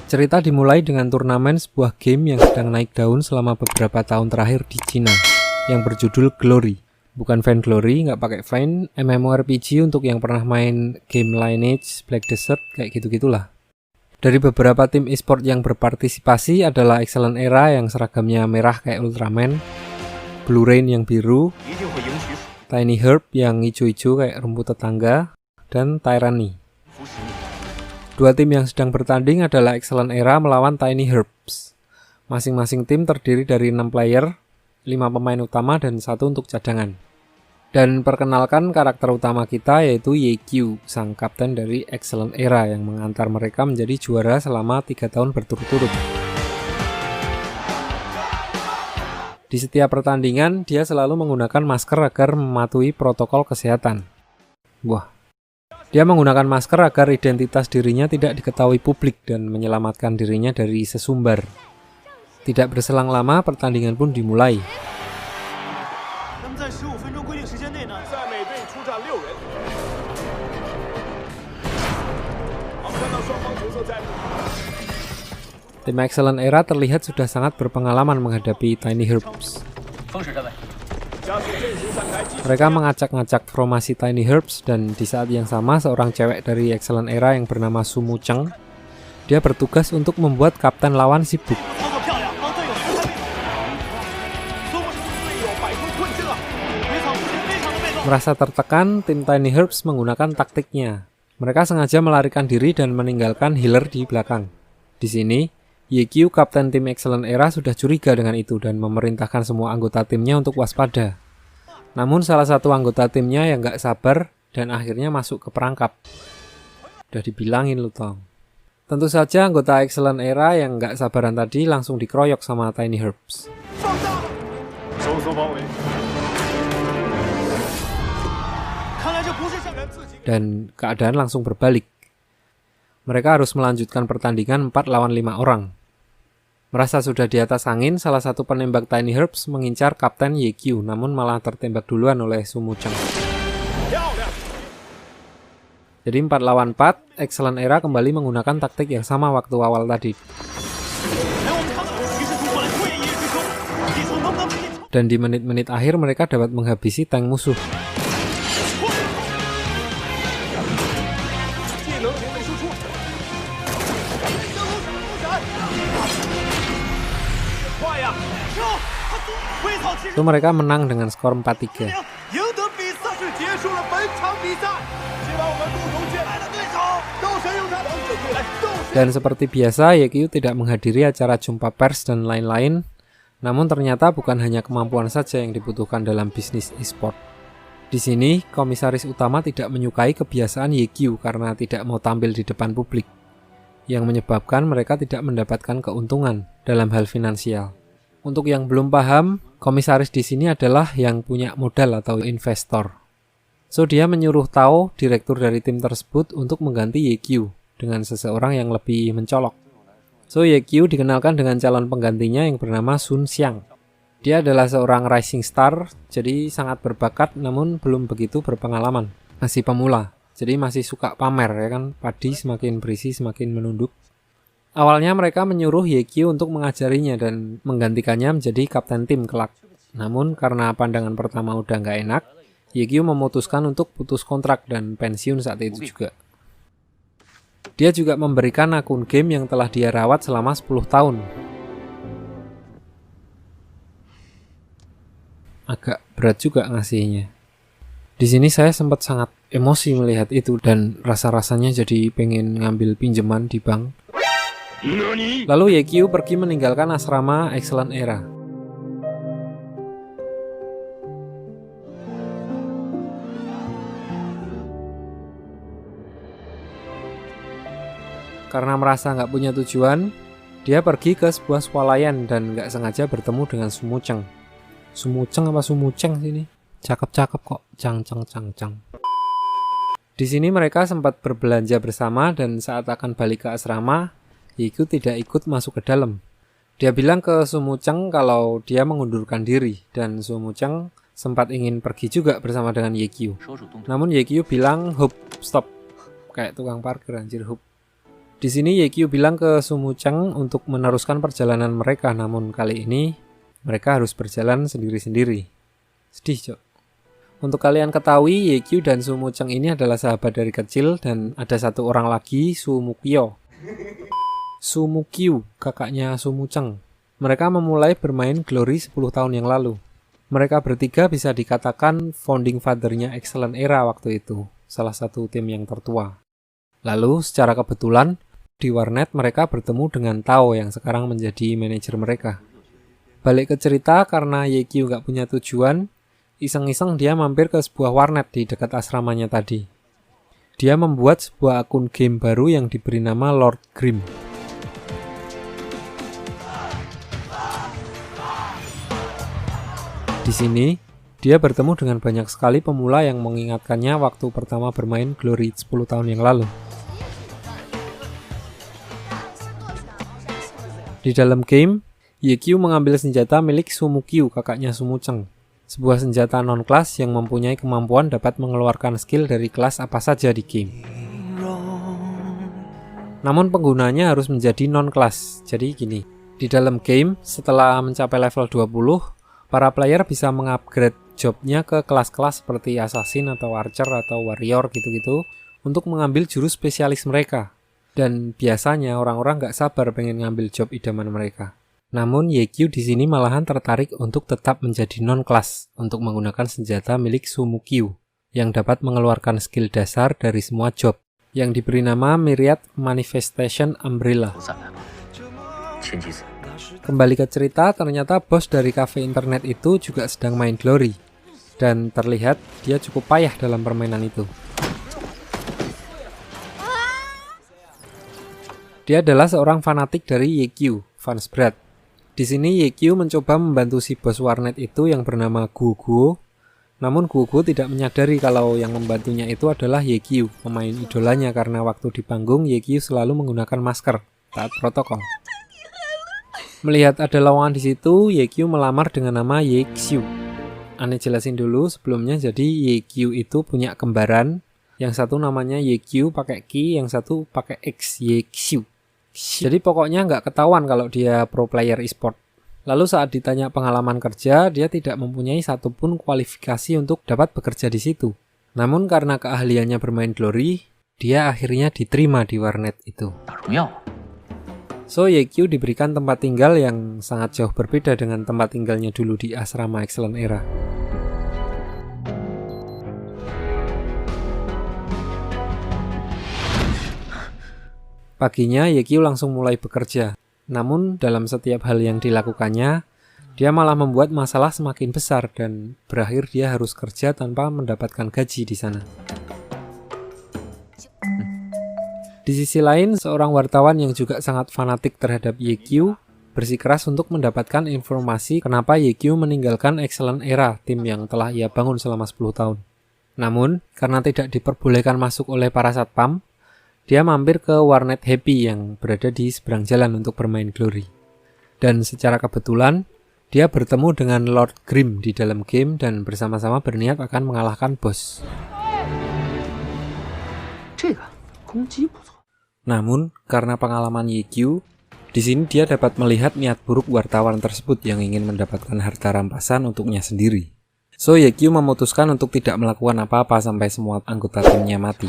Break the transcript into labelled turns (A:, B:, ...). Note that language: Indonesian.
A: Cerita dimulai dengan turnamen sebuah game yang sedang naik daun selama beberapa tahun terakhir di Cina, yang berjudul Glory. Bukan Vainglory, nggak pakai Vain, MMORPG untuk yang pernah main game Lineage, Black Desert, kayak gitu-gitulah. Dari beberapa tim e-sport yang berpartisipasi adalah Excellent Era yang seragamnya merah kayak Ultraman, Blue Rain yang biru, Tiny Herb yang hijau-hijau kayak rumput tetangga, dan Tyranny. Dua tim yang sedang bertanding adalah Excellent Era melawan Tiny Herbs. Masing-masing tim terdiri dari 6 player, 5 pemain utama dan 1 untuk cadangan. Dan perkenalkan karakter utama kita yaitu YQ, sang kapten dari Excellent Era yang mengantar mereka menjadi juara selama 3 tahun berturut-turut. Di setiap pertandingan, dia selalu menggunakan masker agar mematuhi protokol kesehatan. Wah. Dia menggunakan masker agar identitas dirinya tidak diketahui publik dan menyelamatkan dirinya dari sesumbar. Tidak berselang lama, pertandingan pun dimulai. Tim Excellent Era terlihat sudah sangat berpengalaman menghadapi Tiny Herbs. Mereka mengacak-ngacak formasi Tiny Herbs dan di saat yang sama seorang cewek dari Excellent Era yang bernama Sumu Cheng, dia bertugas untuk membuat kapten lawan sibuk. Merasa tertekan, tim Tiny Herbs menggunakan taktiknya. Mereka sengaja melarikan diri dan meninggalkan healer di belakang. Di sini, YQ, kapten tim Excellent Era, sudah curiga dengan itu dan memerintahkan semua anggota timnya untuk waspada. Namun salah satu anggota timnya yang gak sabar dan akhirnya masuk ke perangkap. Udah dibilangin lu Tong. Tentu saja anggota Excellent Era yang gak sabaran tadi langsung dikeroyok sama Tiny Herbs. Dan keadaan langsung berbalik. Mereka harus melanjutkan pertandingan 4 lawan 5 orang. Merasa sudah di atas angin, salah satu penembak Tiny Herbs mengincar Kapten YQ, namun malah tertembak duluan oleh Sumu Cheng. Jadi 4 lawan 4, Excellent Era kembali menggunakan taktik yang sama waktu awal tadi. Dan di menit-menit akhir mereka dapat menghabisi tank musuh. Itu mereka menang dengan skor 4-3. Dan seperti biasa, YQ tidak menghadiri acara jumpa pers dan lain-lain. Namun ternyata bukan hanya kemampuan saja yang dibutuhkan dalam bisnis e-sport. Di sini, komisaris utama tidak menyukai kebiasaan YQ karena tidak mau tampil di depan publik, yang menyebabkan mereka tidak mendapatkan keuntungan dalam hal finansial. Untuk yang belum paham, komisaris di sini adalah yang punya modal atau investor. So, dia menyuruh Tao, direktur dari tim tersebut, untuk mengganti YQ dengan seseorang yang lebih mencolok. So, YQ dikenalkan dengan calon penggantinya yang bernama Sun Xiang. Dia adalah seorang rising star, jadi sangat berbakat namun belum begitu berpengalaman. Masih pemula, jadi masih suka pamer ya kan, padi semakin berisi semakin menunduk. Awalnya mereka menyuruh YQ untuk mengajarinya dan menggantikannya menjadi kapten tim kelak. Namun karena pandangan pertama udah nggak enak, YQ memutuskan untuk putus kontrak dan pensiun saat itu juga. Dia juga memberikan akun game yang telah dia rawat selama 10 tahun. Agak berat juga ngasihnya. Di sini saya sempat sangat emosi melihat itu dan rasa-rasanya jadi pengen ngambil pinjaman di bank. Lalu YQ pergi meninggalkan asrama Excellent Era. Karena merasa nggak punya tujuan, dia pergi ke sebuah swalayan dan nggak sengaja bertemu dengan Sumu Cheng. Sumu Cheng apa Sumu Cheng sini? Cakep-cakep kok, cang. Di sini mereka sempat berbelanja bersama dan saat akan balik ke asrama, YQ tidak ikut masuk ke dalam. Dia bilang ke Sumu Cheng kalau dia mengundurkan diri dan Sumu Cheng sempat ingin pergi juga bersama dengan YQ. Namun YQ bilang, "Hup, stop." Kayak tukang parkir anjir, hup. Di sini Yekyu bilang ke Sumu Cheng untuk meneruskan perjalanan mereka, namun kali ini mereka harus berjalan sendiri-sendiri. Sedih, Cok. Untuk kalian ketahui, Yekyu dan Sumu Cheng ini adalah sahabat dari kecil, dan ada satu orang lagi, Sumukyo. Sumukyu, kakaknya Sumu Cheng. Mereka memulai bermain Glory 10 tahun yang lalu. Mereka bertiga bisa dikatakan founding father-nya Excellent Era waktu itu, salah satu tim yang tertua. Lalu, secara kebetulan, di warnet mereka bertemu dengan Tao yang sekarang menjadi manajer mereka. Balik ke cerita, karena Yekyu nggak punya tujuan, iseng-iseng dia mampir ke sebuah warnet di dekat asramanya tadi. Dia membuat sebuah akun game baru yang diberi nama Lord Grimm. Di sini, dia bertemu dengan banyak sekali pemula yang mengingatkannya waktu pertama bermain Glory 10 tahun yang lalu. Di dalam game, Yekyu mengambil senjata milik Sumukyu, kakaknya Sumu Cheng. Sebuah senjata non-kelas yang mempunyai kemampuan dapat mengeluarkan skill dari kelas apa saja di game. Namun penggunanya harus menjadi non-kelas. Jadi gini, di dalam game, setelah mencapai level 20, para player bisa mengupgrade jobnya ke kelas-kelas seperti Assassin atau Archer atau Warrior gitu-gitu untuk mengambil jurus spesialis mereka. Dan biasanya orang-orang nggak sabar pengen ngambil job idaman mereka. Namun Yekyu di sini malahan tertarik untuk tetap menjadi non-kelas untuk menggunakan senjata milik Sumukyu yang dapat mengeluarkan skill dasar dari semua job yang diberi nama Myriad Manifestation Umbrella. Kembali ke cerita, ternyata bos dari cafe internet itu juga sedang main Glory dan terlihat dia cukup payah dalam permainan itu. Dia adalah seorang fanatik dari Yekyu, fans berat. Di sini Yekyu mencoba membantu si bos warnet itu yang bernama Guguo. Namun Guguo tidak menyadari kalau yang membantunya itu adalah Yekyu, pemain idolanya, karena waktu di panggung Yekyu selalu menggunakan masker taat protokol. Melihat ada lowongan di situ, Yekyu melamar dengan nama Yexiu. Aneh jelasin dulu sebelumnya, jadi Yekyu itu punya kembaran. Yang satu namanya Yekyu pakai Q, yang satu pakai X, Yexiu. Jadi pokoknya nggak ketahuan kalau dia pro player e-sport. Lalu saat ditanya pengalaman kerja, dia tidak mempunyai satupun kualifikasi untuk dapat bekerja di situ. Namun karena keahliannya bermain Glory, dia akhirnya diterima di warnet itu. So Yekyu diberikan tempat tinggal yang sangat jauh berbeda dengan tempat tinggalnya dulu di asrama Excellent Era. Paginya, Yekyu langsung mulai bekerja. Namun, dalam setiap hal yang dilakukannya, dia malah membuat masalah semakin besar dan berakhir dia harus kerja tanpa mendapatkan gaji di sana. Di sisi lain, seorang wartawan yang juga sangat fanatik terhadap Yekyu bersikeras untuk mendapatkan informasi kenapa Yekyu meninggalkan Excellent Era, tim yang telah ia bangun selama 10 tahun. Namun, karena tidak diperbolehkan masuk oleh para satpam, dia mampir ke warnet Happy yang berada di seberang jalan untuk bermain Glory. Dan secara kebetulan, dia bertemu dengan Lord Grimm di dalam game dan bersama-sama berniat akan mengalahkan bos. Namun, karena pengalaman Yekyu, di sini dia dapat melihat niat buruk wartawan tersebut yang ingin mendapatkan harta rampasan untuknya sendiri. So Yekyu memutuskan untuk tidak melakukan apa-apa sampai semua anggota timnya mati.